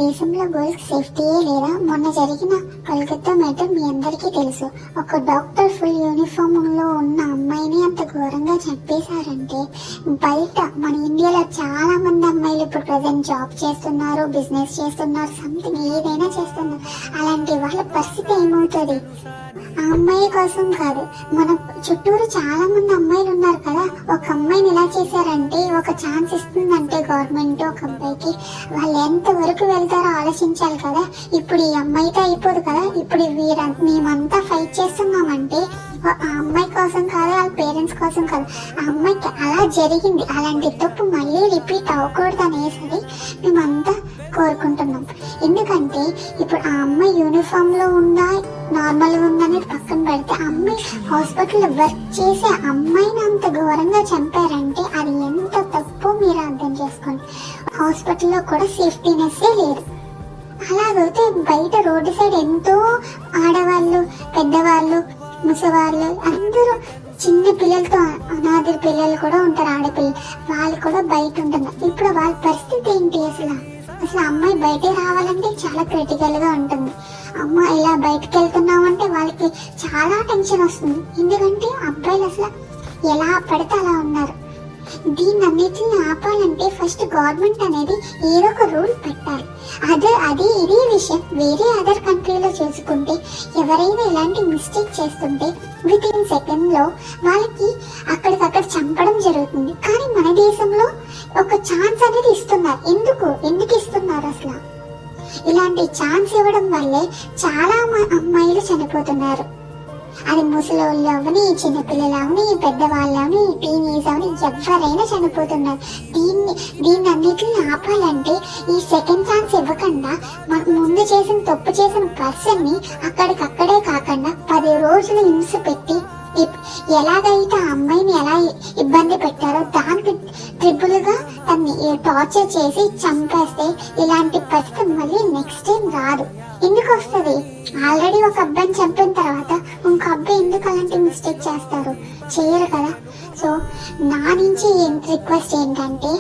దేశంలో గర్ల్స్ సేఫ్టీయే లేదా? మొన్న జరిగిన కలకత్తా మ్యాటర్ మీ అందరికీ తెలుసు. ఒక డాక్టర్ ఫుల్ యూనిఫామ్ లో ఉన్న అమ్మాయిని అంత ఘోరంగా చంపేశారంటే, బయట మన ఇండియాలో చాలా మంది అమ్మాయిలు ఇప్పుడు ప్రజెంట్ జాబ్ చేస్తున్నారు, బిజినెస్ చేస్తున్నారు, సంథింగ్ ఏదైనా చేస్తున్నారు. అలాంటి వాళ్ళ పరిస్థితి ఏమవుతుంది? ఆ అమ్మాయి కోసం కాదు, మన చుట్టూరు చాలా మంది అమ్మాయిలు ఉన్నారు కదా. ఒక అమ్మాయిని ఇలా చేశారంటే, ఒక ఛాన్స్ ఇస్తుందంటే గవర్నమెంట్ ఒక అబ్బాయికి, వాళ్ళు ఎంత వరకు వెళ్తారో ఆలోచించాలి కదా. ఇప్పుడు ఈ అమ్మాయితో అయిపోదు కదా. ఇప్పుడు మేమంతా ఫైట్ చేస్తున్నామంటే ఆ అమ్మాయి కోసం కాదు, వాళ్ళ పేరెంట్స్ కోసం కాదు, ఆ అమ్మాయికి అలా జరిగింది. అలాంటి తప్పు మళ్ళీ రిపీట్ అవ్వకూడదు అనేసి మేమంతా కోరుకుంటున్నాం. ఎందుకంటే ఇప్పుడు ఆ అమ్మాయి యూనిఫామ్ లో ఉందా, నార్మల్ గా ఉందనేది పక్కన పెడితే, ఆ అమ్మాయి హాస్పిటల్లో వర్క్ చేసే అమ్మాయిని అంత ఘోరంగా చంపారంటే అది ఎంత తప్పు మీరు అర్థం చేసుకోండి. హాస్పిటల్లో కూడా సేఫ్టీనెస్సే లేదు. అలాగైతే బయట రోడ్డు సైడ్ ఎంతో ఆడవాళ్ళు, పెద్దవాళ్ళు, ముసవాళ్ళు అందరూ, చిన్న పిల్లలతో అనాథ పిల్లలు కూడా ఉంటారు, ఆడపిల్లలు, వాళ్ళు కూడా బయట ఉంటున్నారు. ఇప్పుడు వాళ్ళ పరిస్థితి ఏంటి? అసలు అమ్మాయి బయటే రావాలంటే చాలా క్రిటికల్ గా ఉంటుంది. అమ్మ ఇలా బయటకు వెళ్తున్నామంటే వాళ్ళకి చాలా టెన్షన్ వస్తుంది. ఎందుకంటే అబ్బాయిలు అసలు ఎలా పడితే అలా ఉన్నారు. దీన్ని అన్నిటిని ఆపాలంటే ఫస్ట్ గవర్నమెంట్ అనేది ఏదో ఒక రూల్ పెట్టాలి. ఇదే విషయం వేరే అదర్ కంట్రీలో చేసుకుంటే, ఎవరైనా ఇలాంటి మిస్టేక్ చేస్తుంటే విత్ ఇన్ సెకండ్ లో వాళ్ళకి అక్కడికక్కడ చంపడం జరుగుతుంది. కానీ మన దేశంలో ఒక ఛాన్స్ అనేది ఇస్తున్నారు. ఎందుకు ఇస్తున్నారు? అసలు ఇలాంటి ఛాన్స్ ఇవ్వడం వల్లే చాలా అమ్మాయిలు చనిపోతున్నారు. అది ముసలోళ్ళు అవని, చిన్నపిల్లలు అవని, పెద్దవాళ్ళు అవని, టీనేజ్ అవని, ఎవరైనా చనిపోతున్నారు. దీన్ని అన్నిటిని ఆపాలంటే ఈ సెకండ్ ఛాన్స్ ఇవ్వకుండా ముందు తప్పు చేసిన పర్సన్ ని అక్కడికక్కడే కాకుండా 10 రోజులు హింస పెట్టి, ఎలాగైతే ఆ అమ్మాయిని ఎలా ఇబ్బంది పెట్టారో దానికి ట్రిపుల్ గా తన్ని టార్చర్ చేసి చంపేస్తే ఇలాంటి పరిస్థితి మళ్ళీ నెక్స్ట్ టైం రాదు. ఎందుకు వస్తుంది? ఆల్రెడీ ఒక అబ్బాయిని చంపిన తర్వాత ఇంకో అబ్బాయి ఎందుకు అలాంటి మిస్టేక్ చేస్తారు? చేయరు కదా. సో నా నుంచి రిక్వెస్ట్ ఏంటంటే,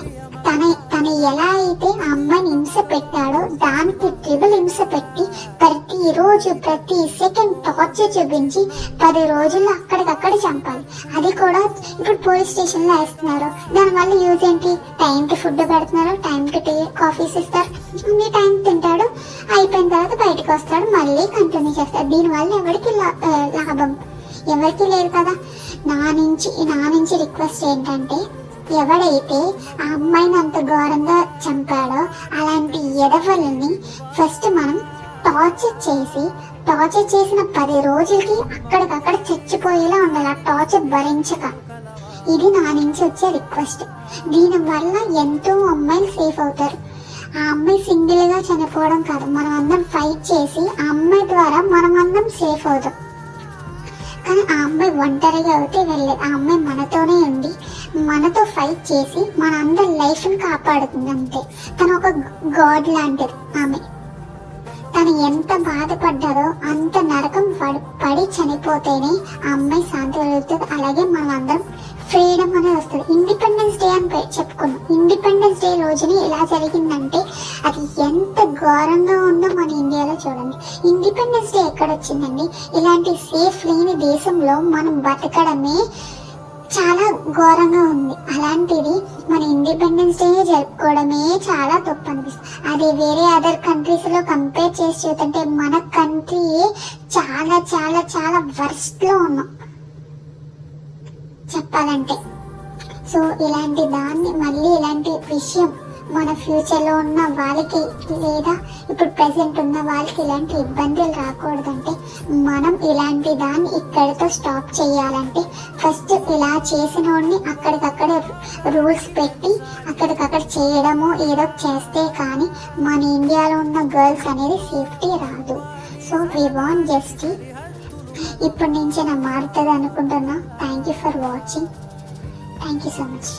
తన ఎలా అయితే ఆ అమ్మాయిని హింస పెట్టాడో దానికి ట్రిపుల్ హింస పెట్టి ప్రతి సెకండ్ టార్చర్ చూపించి 10 రోజుల్లో అక్కడికక్కడ చంపాలి. అది కూడా ఇప్పుడు పోలీస్ స్టేషన్ లో వేస్తున్నారు. దానివల్ల యూజ్ ఏంటి? టైంకి ఫుడ్ పెడుతున్నారు, టైంకి టీ కాఫీస్ ఇస్తారు, అన్ని టైం తింటాడు, అయిపోయిన తర్వాత బయటకు వస్తాడు, మళ్ళీ కంటిన్యూ చేస్తాడు. దీనివల్ల ఎవరికి లాభం? ఎవరికి లేదు కదా. నా నుంచి రిక్వెస్ట్ ఏంటంటే, ఎవడైతే ఆ అమ్మాయిని అంత ఘోరంగా చంపాడో అలాంటి ఎడవలని ఫస్ట్ మనం టార్చర్ చేసిన 10 రోజులకి అక్కడికక్కడ చచ్చిపోయేలా ఉండాలి, ఆ టార్చర్ భరించక. ఇది నా నుంచి వచ్చే రిక్వెస్ట్. దీని వల్ల ఎంతో అమ్మాయిలు సేఫ్ అవుతారు. ఆ అమ్మాయి సింగిల్ గా చనిపోవడం కాదు, మనం అందరం ఫైట్ చేసి ఆ అమ్మాయి ద్వారా మనం అందరం సేఫ్ అవుతాం. కానీ ఆ అమ్మాయి ఒంటరిగా అయితే వెళ్ళలేదు. ఆ అమ్మాయి మనతోనే ఉండి మనతో ఫైట్ చేసి మన అందరి లైఫ్ ని కాపాడుతుంది. అంతే. తను ఒక గాడ్ లాంటిది. తను ఎంత బాధపడ్డారో అంత నరకం పడి చనిపోతేనే ఆ అమ్మాయి శాంతి కలుగుతుంది. అలాగే మనం అందరం ఫ్రీడమ్ అనేది వస్తుంది. ఇండిపెండెన్స్ డే అని చెప్పుకున్నాం. ఇండిపెండెన్స్ డే రోజుని ఇలా జరిగిందంటే అది ఎంత ఘోరంగా ఉందో మన ఇండియాలో చూడండి. ఇండిపెండెన్స్ డే ఎక్కడ వచ్చిందండి? ఇలాంటి సేఫ్ లేని దేశంలో మనం బతకడమే చాలా ఘోరంగా ఉంది. అలాంటిది మన ఇండిపెండెన్స్ డే జరుపుకోవడమే చాలా తప్పు అనిపిస్తుంది. అది వేరే అదర్ కంట్రీస్ లో కంపేర్ చేసి చూస్తుంటే మన కంట్రీ చాలా చాలా చాలా వర్స్ట్ లో ఉన్నాం చెప్పాలంటే. సో ఇలాంటి ఇలాంటి విషయం మన ఫ్యూచర్ లో ఉన్న వాళ్ళకి లేదా ఇప్పుడు ప్రెసెంట్ ఉన్న వాళ్ళకి ఇలాంటి ఇబ్బందులు రాకూడదంటే మనం ఇలాంటి దాన్ని ఇక్కడితో స్టాప్ చేయాలంటే ఫస్ట్ ఇలా చేసిన వాడిని అక్కడికక్కడ రూల్స్ పెట్టి అక్కడికక్కడ చేయడము ఏదో చేస్తే కానీ మన ఇండియాలో ఉన్న గర్ల్స్ అనేది సేఫ్టీ రాదు. So we want justice. ఇప్పటి నుంచి నా మారుతుంది అనుకుంటున్నా. Thank you for watching. Thank you so much.